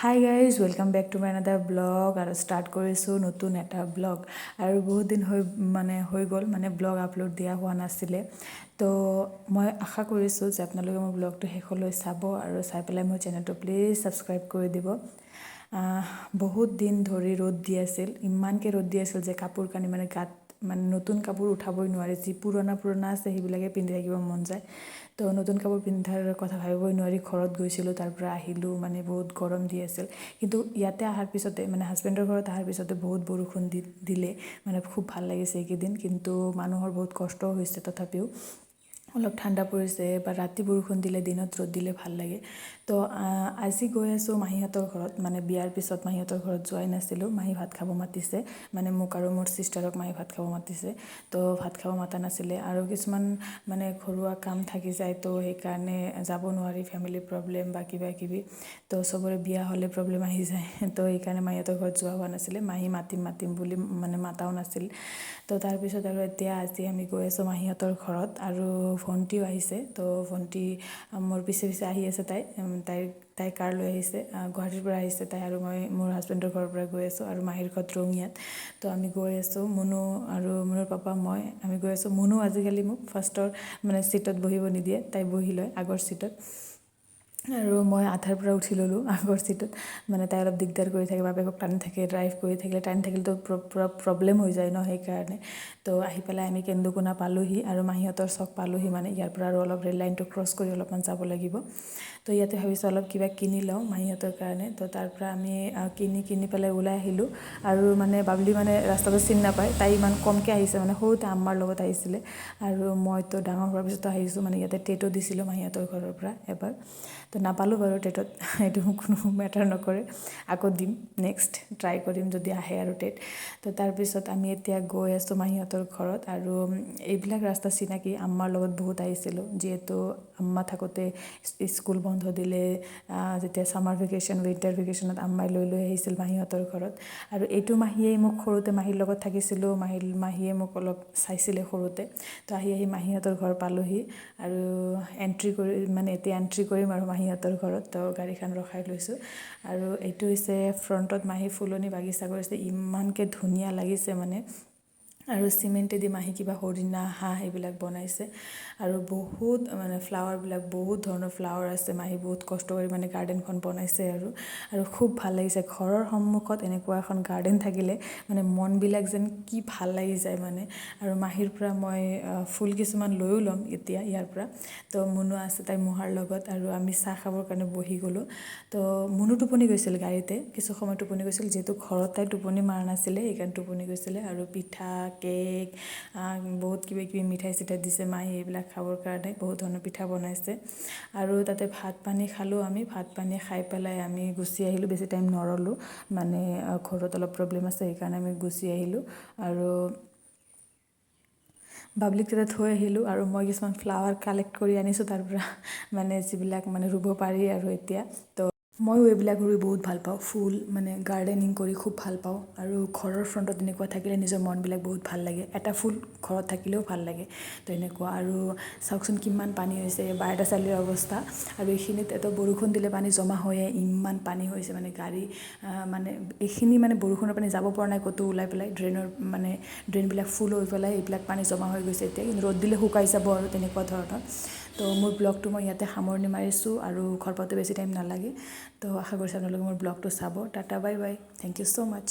high guys welcome back to my another blog আৰু start কৰিছোঁ নতুন এটা ব্লগ আৰু বহুত দিন হৈ গ'ল ব্লগ আপলোড দিয়া হোৱা নাছিলে তো মই আশা কৰিছোঁ যে আপোনালোকে মোৰ ব্লগটো শেষলৈ চাব আৰু চাই পেলাই মোৰ চেনেলটো প্লিজ ছাবস্ক্ৰাইব কৰি দিব বহুত দিন ধৰি ৰ'দ দি আছিল ইমানকৈ ৰ'দ দি আছিল যে কাপোৰ কানি গাত নতুন কাপোৰ উঠাবই নোৱাৰি যি পুৰণা আছে সেইবিলাকে পিন্ধি থাকিব মন যায় তো নতুন কাপোৰ পিন্ধাৰ কথা ভাবিবই নোৱাৰি ঘৰত গৈছিলোঁ তাৰ পৰা আহিলোঁ বহুত গৰম দি আছিল কিন্তু ইয়াতে অহাৰ পিছতে হাজবেণ্ডৰ ঘৰত অহাৰ পিছতে বহুত বৰষুণ দিলে খুব ভাল লাগিছে এইকেইদিন কিন্তু মানুহৰ বহুত কষ্টও হৈছে তথাপিও অলপ ঠাণ্ডা পৰিছে বা ৰাতি বৰষুণ দিলে দিনত ৰ'দ দিলে ভাল লাগে তো আজি গৈ আছোঁ মাহীহঁতৰ ঘৰত বিয়াৰ পিছত মাহীহঁতৰ ঘৰত যোৱাই নাছিলোঁ মাহী ভাত খাব মাতিছে মোক আৰু মোৰ ছিষ্টাৰক মাহী ভাত খাব মাতিছে তো ভাত খাব মাতা নাছিলে আৰু কিছুমান ঘৰুৱা কাম থাকি যায় তো সেইকাৰণে যাব নোৱাৰি ফেমিলি প্ৰব্লেম বা কিবা কিবি তো চবৰে বিয়া হ'লে প্ৰব্লেম আহি যায় তো সেইকাৰণে মাহীহঁতৰ ঘৰত যোৱা হোৱা নাছিলে মাহী মাতিম বুলি মাতাও নাছিল তো তাৰপিছত আৰু এতিয়া আজি আমি গৈ আছোঁ মাহীহঁতৰ ঘৰত আৰু ভণ্টিও আহিছে তো ভণ্টি মোৰ পিছে আহি আছে তাই কাৰ লৈ আহিছে গুৱাহাটীৰ পৰা আহিছে তাই আৰু মই মোৰ হাজবেণ্ডৰ ঘৰৰ পৰা গৈ আছোঁ আৰু মাহীৰ ঘৰত ৰঙিয়াত তো আমি গৈ আছোঁ মুনু আৰু মোৰ পাপা মই আমি গৈ আছোঁ মুনু আজিকালি মোক ফাৰ্ষ্টৰ ছিটত বহিব নিদিয়ে তাই বহি লয় আগৰ ছিটত আৰু মই আধাৰ পৰা উঠি ল'লোঁ আগৰ ছিটত তাই অলপ দিগদাৰ কৰি থাকে বাপেকক টানি থাকে ড্ৰাইভ কৰি থাকিলে টানি থাকিলেতো পূৰা প্ৰব্লেম হৈ যায় ন সেইকাৰণে তো আহি পেলাই আমি কেন্দুকোনা পালোঁহি আৰু মাহীহঁতৰ চক পালোঁহি ইয়াৰ পৰা আৰু অলপ ৰেল লাইনটো ক্ৰছ কৰি অলপমান যাব লাগিব তো ইয়াতে ভাবিছোঁ অলপ কিবা কিনি লওঁ মাহীহঁতৰ কাৰণে তো তাৰ পৰা আমি কিনি পেলাই ওলাই আহিলোঁ আৰু বাবলি ৰাস্তাটো চিনি নাপায় তাই ইমান কমকৈ আহিছে সৰুতে আম্মাৰ লগত আহিছিলে আৰু মইতো ডাঙৰ হোৱাৰ পিছতো আহিছোঁ ইয়াতে টেটো দিছিলোঁ মাহীহঁতৰ ঘৰৰ পৰা এবাৰ তো নাপালোঁ বাৰু টেটত এইটো কোনো মেটাৰ নকৰে আকৌ দিম নেক্সট ট্ৰাই কৰিম যদি আহে আৰু টেট তো তাৰপিছত আমি এতিয়া গৈ আছোঁ মাহীহঁতৰ ঘৰত আৰু এইবিলাক ৰাস্তা চিনাকি আম্মাৰ লগত বহুত আহিছিলোঁ যিহেতু আম্মা থাকোঁতে স্কুল বন্ধ দিলে যেতিয়া ছামাৰ ভেকেশ্যন উইণ্টাৰ ভেকেশ্যনত আম্মাই লৈ আহিছিল মাহীহঁতৰ ঘৰত আৰু এইটো মাহীয়েই মোক সৰুতে মাহীৰ লগত থাকিছিলোঁ মাহীয়ে মোক অলপ চাইছিলে সৰুতে তো আহি মাহীহঁতৰ ঘৰ পালোঁহি আৰু এণ্ট্ৰি কৰি এতিয়া এণ্ট্ৰি কৰিম আৰু মাহীহঁতৰ ঘৰত তো গাড়ীখন ৰখাই লৈছোঁ আৰু এইটো হৈছে ফ্ৰণ্টত মাহী ফুলনি বাগিচা কৰিছে ইমানকৈ ধুনীয়া লাগিছে আৰু চিমেণ্টেদি মাহী কিবা হৰিণা হাঁহ এইবিলাক বনাইছে আৰু বহুত ফ্লাৱাৰবিলাক বহুত ধৰণৰ ফ্লাৱাৰ আছে মাহী বহুত কষ্ট কৰি গাৰ্ডেনখন বনাইছে আৰু খুব ভাল লাগিছে ঘৰৰ সন্মুখত এনেকুৱা এখন গাৰ্ডেন থাকিলে মনবিলাক যেন কি ভাল লাগি যায় আৰু মাহীৰ পৰা মই ফুল কিছুমান লৈও ল'ম এতিয়া ইয়াৰ পৰা তো মুনু আছে তাই মহাৰ লগত আৰু আমি চাহ খাবৰ কাৰণে বহি গ'লোঁ তো মুনু টোপনি গৈছিল গাড়ীতে কিছু সময় টোপনি গৈছিল যিহেতু ঘৰত তাই টোপনি মাৰা নাছিলে সেইকাৰণে টোপনি গৈছিলে আৰু পিঠা কেক বহুত কিবাকিবি মিঠাই চিঠাই দিছে মাহী এইবিলাক খাবৰ কাৰণে বহুত ধৰণৰ পিঠা বনাইছে আৰু তাতে ভাত পানী খালোঁ আমি ভাত পানী খাই পেলাই আমি গুচি আহিলোঁ বেছি টাইম নৰলোঁ ঘৰত অলপ প্ৰব্লেম আছে সেইকাৰণে আমি গুচি আহিলোঁ আৰু বাবলিক তাতে থৈ আহিলোঁ আৰু মই কিছুমান ফ্লাৱাৰ কালেক্ট কৰি আনিছোঁ তাৰ পৰা যিবিলাক ৰুব পাৰি আৰু এতিয়া তো ময়ো এইবিলাক ৰুই বহুত ভাল পাওঁ ফুল গাৰ্ডেনিং কৰি খুব ভাল পাওঁ আৰু ঘৰৰ ফ্ৰণ্টত এনেকুৱা থাকিলে নিজৰ মনবিলাক বহুত ভাল লাগে এটা ফুল ঘৰত থাকিলেও ভাল লাগে তো এনেকুৱা আৰু চাওকচোন কিমান পানী হৈছে বাৰটা চালিৰ অৱস্থা আৰু এইখিনিত এটা বৰষুণ দিলে পানী জমা হৈয়ে ইমান পানী হৈছে গাড়ী এইখিনি বৰষুণৰ পানী যাব পৰা নাই ক'তো ওলাই পেলাই ড্ৰেইনবিলাক ফুল হৈ পেলাই এইবিলাক পানী জমা হৈ গৈছে এতিয়া কিন্তু ৰ'দ দিলে শুকাই যাব আৰু তেনেকুৱা ধৰণৰ তো মোৰ ব্লগটো মই ইয়াতে সামৰণি মাৰিছোঁ আৰু ঘৰ পাওঁতে বেছি টাইম নালাগে তো আশা কৰিছোঁ আপোনালোকে মোৰ ব্লগটো চাব tata bye bye thank you so' much